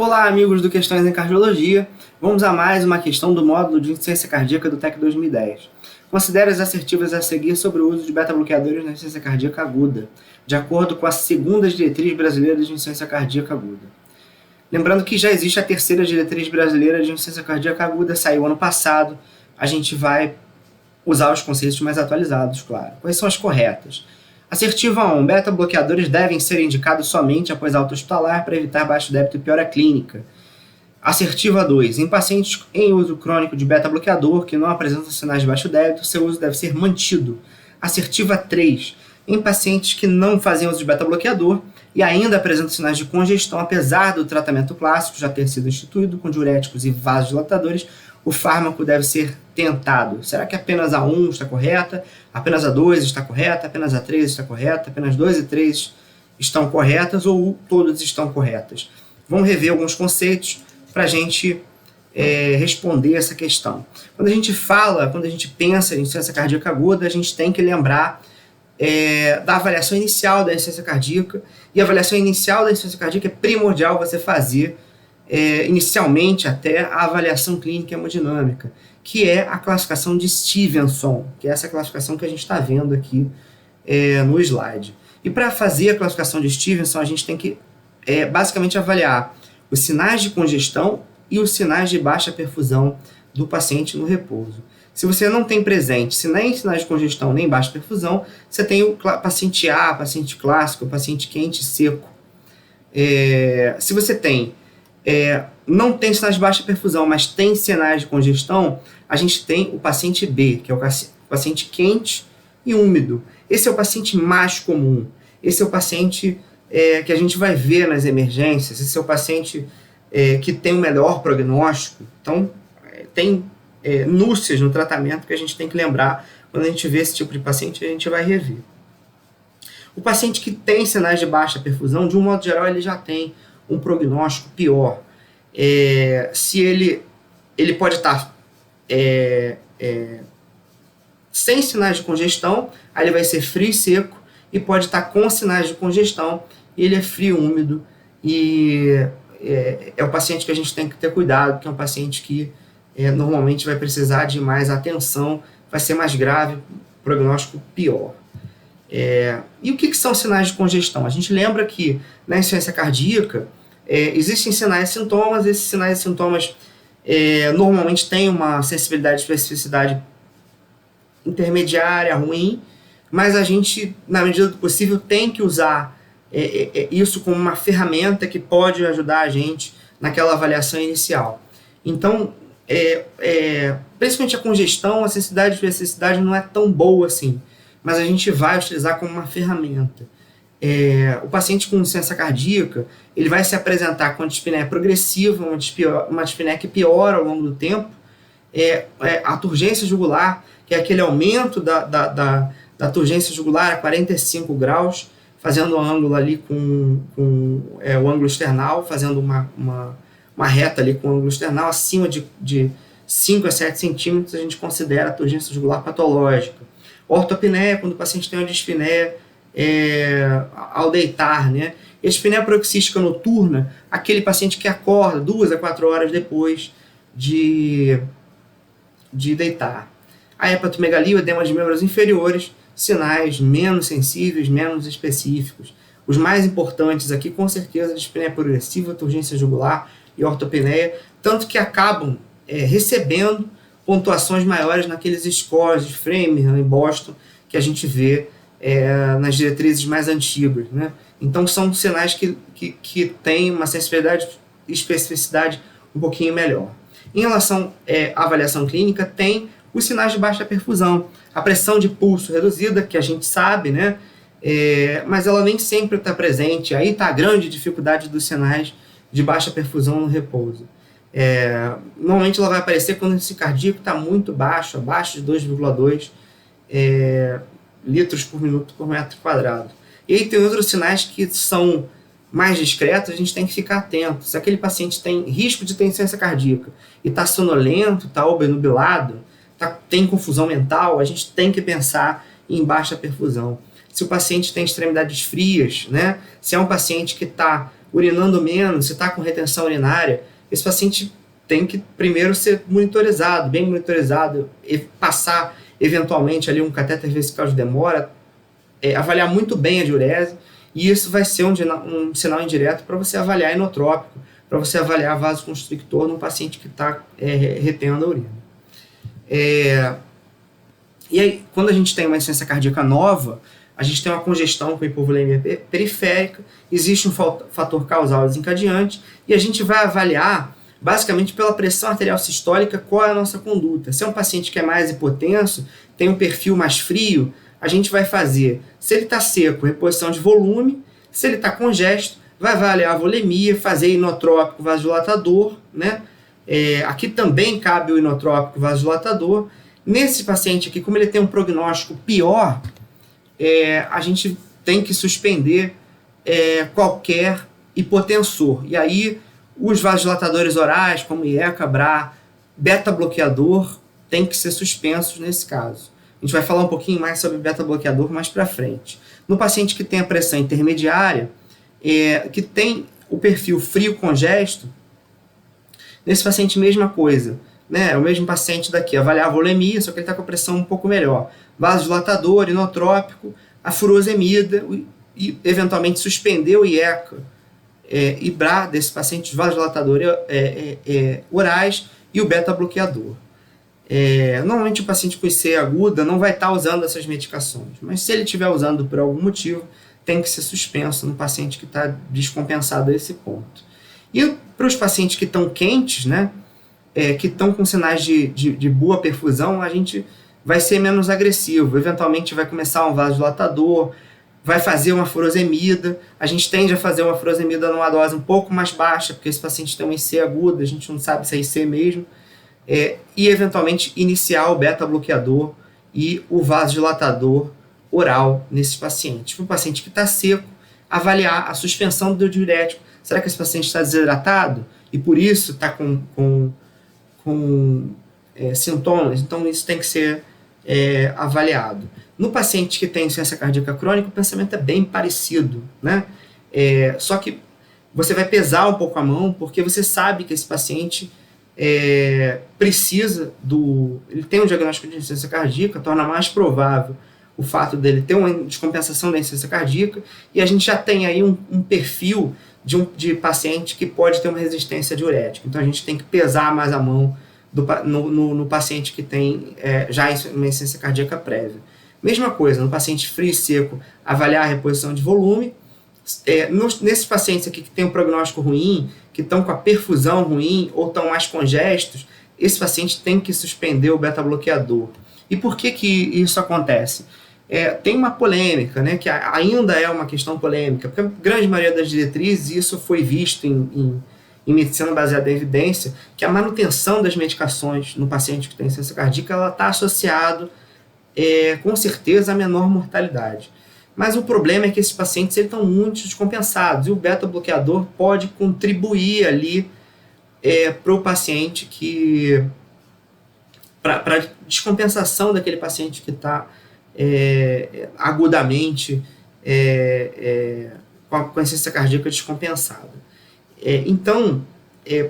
Olá, amigos do Questões em Cardiologia. Vamos a mais uma questão do módulo de insuficiência cardíaca do TEC 2010. Considere as assertivas a seguir sobre o uso de beta-bloqueadores na insuficiência cardíaca aguda, de acordo com a segunda diretriz brasileira de insuficiência cardíaca aguda. Lembrando que já existe a terceira diretriz brasileira de insuficiência cardíaca aguda, saiu ano passado. A gente vai usar os conceitos mais atualizados, claro. Quais são as corretas? Assertiva 1. Beta-bloqueadores devem ser indicados somente após alta hospitalar para evitar baixo débito e piora clínica. Assertiva 2. Em pacientes em uso crônico de beta-bloqueador que não apresentam sinais de baixo débito, seu uso deve ser mantido. Assertiva 3. Em pacientes que não fazem uso de beta-bloqueador e ainda apresentam sinais de congestão, apesar do tratamento clássico já ter sido instituído com diuréticos e vasodilatadores, o fármaco deve ser tentado. Será que apenas a 1 está correta? Apenas a 2 está correta? Apenas a 3 está correta? Apenas 2 e 3 estão corretas ou todas estão corretas? Vamos rever alguns conceitos para a gente responder essa questão. Quando a gente pensa em insuficiência cardíaca aguda, a gente tem que lembrar da avaliação inicial da insuficiência cardíaca, e a avaliação inicial da insuficiência cardíaca é primordial você fazer inicialmente até a avaliação clínica hemodinâmica, que é a classificação de Stevenson, que é essa classificação que a gente está vendo aqui no slide. E para fazer a classificação de Stevenson, a gente tem que basicamente avaliar os sinais de congestão e os sinais de baixa perfusão do paciente no repouso. Se você não tem presente nem sinais de congestão nem baixa perfusão, você tem o paciente A, paciente clássico, paciente quente e seco. Se você não tem sinais de baixa perfusão, mas tem sinais de congestão, a gente tem o paciente B, que é o paciente quente e úmido. Esse é o paciente mais comum. Esse é o paciente que a gente vai ver nas emergências. Esse é o paciente que tem o melhor prognóstico. Então, tem núcias no tratamento que a gente tem que lembrar. Quando a gente vê esse tipo de paciente, a gente vai rever. O paciente que tem sinais de baixa perfusão, de um modo geral, ele já tem um prognóstico pior. Se ele pode estar sem sinais de congestão, aí ele vai ser frio e seco, e pode estar com sinais de congestão, e ele é frio e úmido, e é o paciente que a gente tem que ter cuidado, que é um paciente que normalmente vai precisar de mais atenção, vai ser mais grave, prognóstico pior. E o que são sinais de congestão? A gente lembra que na insuficiência cardíaca existem sinais e sintomas. Esses sinais e sintomas normalmente têm uma sensibilidade e especificidade intermediária, ruim, mas a gente, na medida do possível, tem que usar isso como uma ferramenta que pode ajudar a gente naquela avaliação inicial. Então, principalmente a congestão, a sensibilidade e especificidade não é tão boa assim, mas a gente vai utilizar como uma ferramenta. O paciente com insuficiência cardíaca, ele vai se apresentar com uma dispneia progressiva, uma dispneia que piora ao longo do tempo, a turgência jugular, que é aquele aumento da turgência jugular a 45 graus, fazendo um ângulo ali com o ângulo external, fazendo uma reta ali com o ângulo external, acima de 5 a 7 centímetros, a gente considera a turgência jugular patológica. Ortopneia, quando o paciente tem uma dispneia ao deitar, né? Dispneia paroxística noturna, aquele paciente que acorda 2 a 4 horas depois de deitar. A hepatomegalia, o edema de membros inferiores, sinais menos sensíveis, menos específicos. Os mais importantes aqui, com certeza, a dispneia progressiva, turgência jugular e ortopneia, tanto que acabam recebendo pontuações maiores naqueles scores de Framingham e Boston que a gente vê nas diretrizes mais antigas, né? Então são sinais que têm uma sensibilidade e especificidade um pouquinho melhor. Em relação à avaliação clínica, tem os sinais de baixa perfusão, a pressão de pulso reduzida, que a gente sabe, né? Mas ela nem sempre está presente. Aí está a grande dificuldade dos sinais de baixa perfusão no repouso. Normalmente ela vai aparecer quando esse cardíaco está muito baixo, abaixo de 2,2 litros por minuto por metro quadrado. E aí tem outros sinais que são mais discretos, a gente tem que ficar atento. Se aquele paciente tem risco de ter insuficiência cardíaca e está sonolento, está obnubilado, tem confusão mental, a gente tem que pensar em baixa perfusão. Se o paciente tem extremidades frias, né? Se é um paciente que está urinando menos, se está com retenção urinária, esse paciente tem que primeiro ser monitorizado, bem monitorizado, e passar eventualmente ali um catéter vesical de demora, avaliar muito bem a diurese, e isso vai ser um sinal indireto para você avaliar inotrópico, para você avaliar vasoconstrictor num paciente que está retendo a urina. E aí, quando a gente tem uma insuficiência cardíaca nova, a gente tem uma congestão com hipovolemia periférica, existe um fator causal desencadeante, e a gente vai avaliar, basicamente pela pressão arterial sistólica, qual é a nossa conduta. Se é um paciente que é mais hipotenso, tem um perfil mais frio, a gente vai fazer, se ele está seco, reposição de volume, se ele está congesto, vai avaliar a volemia, fazer inotrópico vasodilatador, né? Aqui também cabe o inotrópico vasodilatador. Nesse paciente aqui, como ele tem um prognóstico pior, a gente tem que suspender qualquer hipotensor. E aí, os vasodilatadores orais, como IECA, BRA, beta-bloqueador, tem que ser suspensos nesse caso. A gente vai falar um pouquinho mais sobre beta-bloqueador mais para frente. No paciente que tem a pressão intermediária, que tem o perfil frio-congesto, nesse paciente mesma coisa, né? É o mesmo paciente daqui, avaliar a volemia, só que ele está com a pressão um pouco melhor. Vasodilatador, inotrópico, a furosemida, e eventualmente suspender o IECA e BRA desse paciente, vasodilatador orais, e o beta-bloqueador. Normalmente o paciente com IC aguda não vai estar usando essas medicações, mas se ele estiver usando por algum motivo, tem que ser suspenso no paciente que está descompensado a esse ponto. E para os pacientes que estão quentes, né, que estão com sinais de boa perfusão, a gente vai ser menos agressivo. Eventualmente vai começar um vasodilatador, vai fazer uma furosemida. A gente tende a fazer uma furosemida numa dose um pouco mais baixa, porque esse paciente tem um IC agudo, a gente não sabe se é IC mesmo. E eventualmente iniciar o beta-bloqueador e o vasodilatador oral nesses pacientes. Para o paciente que está seco, avaliar a suspensão do diurético. Será que esse paciente está desidratado e por isso está com sintomas? Então isso tem que ser avaliado. No paciente que tem insuficiência cardíaca crônica, o pensamento é bem parecido, né? Só que você vai pesar um pouco a mão, porque você sabe que esse paciente ele tem um diagnóstico de insuficiência cardíaca, torna mais provável o fato dele ter uma descompensação da insuficiência cardíaca, e a gente já tem aí um perfil de paciente que pode ter uma resistência diurética. Então a gente tem que pesar mais a mão no paciente que tem já uma insuficiência cardíaca prévia. Mesma coisa, no paciente frio e seco, avaliar a reposição de volume. Nesses pacientes aqui que tem um prognóstico ruim, que estão com a perfusão ruim ou estão mais congestos, esse paciente tem que suspender o beta-bloqueador. E por que isso acontece? Tem uma polêmica, né, que ainda é uma questão polêmica, porque a grande maioria das diretrizes, isso foi visto em medicina baseada em evidência, que a manutenção das medicações no paciente que tem insuficiência cardíaca, ela está associado com certeza a menor mortalidade. Mas o problema é que esses pacientes estão muito descompensados, e o beta-bloqueador pode contribuir ali para o paciente para a descompensação daquele paciente que está agudamente com a insuficiência cardíaca descompensada. Então,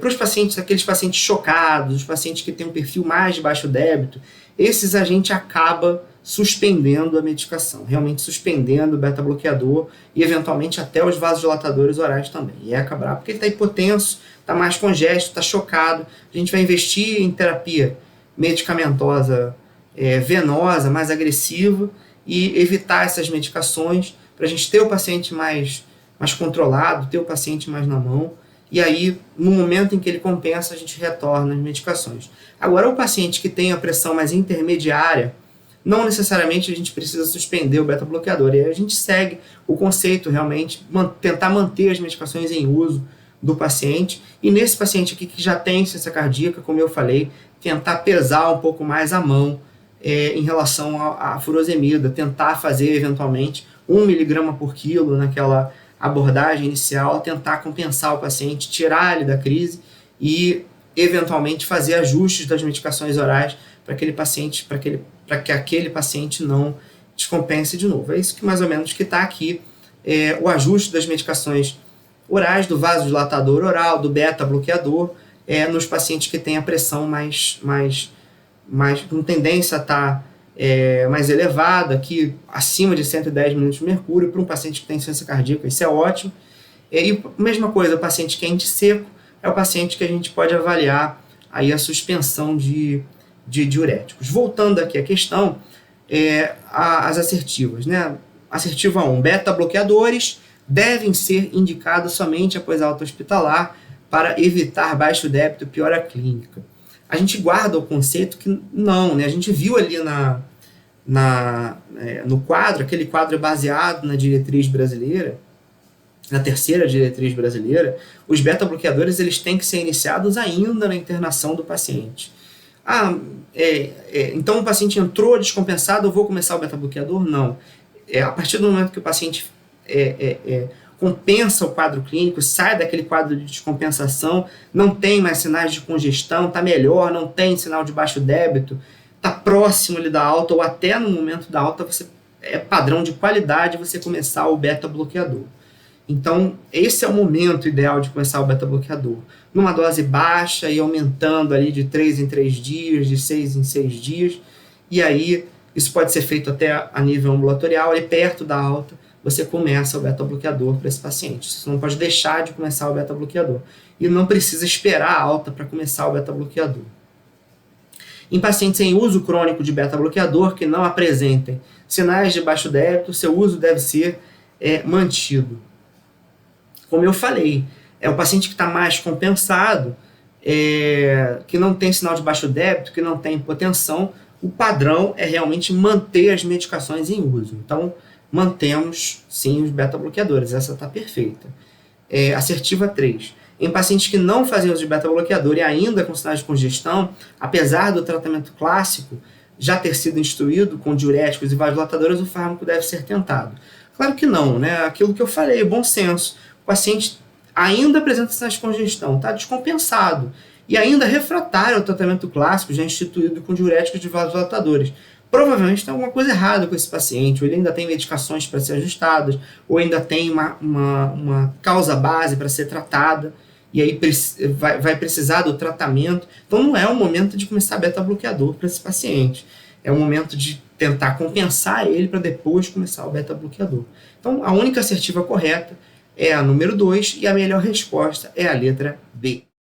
para os pacientes, aqueles pacientes chocados, os pacientes que têm um perfil mais de baixo débito, esses a gente acaba suspendendo a medicação, realmente suspendendo o beta-bloqueador e eventualmente até os vasodilatadores orais também. E acabar porque ele está hipotenso, está mais congesto, está chocado. A gente vai investir em terapia medicamentosa venosa, mais agressiva, e evitar essas medicações para a gente ter o paciente mais controlado, ter o paciente mais na mão, e aí, no momento em que ele compensa, a gente retorna as medicações. Agora, o paciente que tem a pressão mais intermediária, não necessariamente a gente precisa suspender o beta-bloqueador, e aí a gente segue o conceito realmente, tentar manter as medicações em uso do paciente, e nesse paciente aqui que já tem insuficiência cardíaca, como eu falei, tentar pesar um pouco mais a mão em relação à furosemida, tentar fazer eventualmente 1 mg por quilo naquela abordagem inicial, tentar compensar o paciente, tirar ele da crise e eventualmente fazer ajustes das medicações orais para aquele paciente, para que aquele paciente não descompense de novo. É isso que mais ou menos que está aqui, o ajuste das medicações orais, do vasodilatador oral, do beta-bloqueador, nos pacientes que têm a pressão mais com tendência a estar mais elevada, aqui acima de 110 milímetros de mercúrio, para um paciente que tem insuficiência cardíaca, isso é ótimo. E mesma coisa, o paciente quente seco é o paciente que a gente pode avaliar aí a suspensão de diuréticos. Voltando aqui à questão, as assertivas, né? Assertiva 1, beta-bloqueadores devem ser indicados somente após alta hospitalar para evitar baixo débito e piora clínica. A gente guarda o conceito que não, né? A gente viu ali no quadro, aquele quadro é baseado na diretriz brasileira, na terceira diretriz brasileira, os beta-bloqueadores eles têm que ser iniciados ainda na internação do paciente. Então o paciente entrou descompensado, eu vou começar o beta-bloqueador? Não. A partir do momento que o paciente compensa o quadro clínico, sai daquele quadro de descompensação, não tem mais sinais de congestão, está melhor, não tem sinal de baixo débito, está próximo ali da alta, ou até no momento da alta, é padrão de qualidade você começar o beta-bloqueador. Então, esse é o momento ideal de começar o beta-bloqueador. Numa dose baixa e aumentando ali de 3 em 3 dias, de 6 em 6 dias. E aí, isso pode ser feito até a nível ambulatorial, ali perto da alta, você começa o beta-bloqueador para esse paciente. Você não pode deixar de começar o beta-bloqueador. E não precisa esperar a alta para começar o beta-bloqueador. Em pacientes em uso crônico de beta-bloqueador que não apresentem sinais de baixo débito, seu uso deve ser mantido. Como eu falei, é o paciente que está mais compensado, que não tem sinal de baixo débito, que não tem hipotensão, o padrão é realmente manter as medicações em uso. Então, mantemos, sim, os beta-bloqueadores. Essa está perfeita. Assertiva 3. Em pacientes que não fazem uso de beta-bloqueador e ainda com sinais de congestão, apesar do tratamento clássico já ter sido instruído com diuréticos e vasodilatadores, o fármaco deve ser tentado. Claro que não, né? Aquilo que eu falei, bom senso. O paciente ainda apresenta sinais de congestão, está descompensado e ainda refratário ao tratamento clássico já instituído com diuréticos e vasodilatadores. Provavelmente tem alguma coisa errada com esse paciente, ou ele ainda tem medicações para ser ajustadas, ou ainda tem uma causa base para ser tratada, e aí vai precisar do tratamento. Então não é o momento de começar beta-bloqueador para esse paciente. É o momento de tentar compensar ele para depois começar o beta-bloqueador. Então a única assertiva correta é a número 2 e a melhor resposta é a letra B.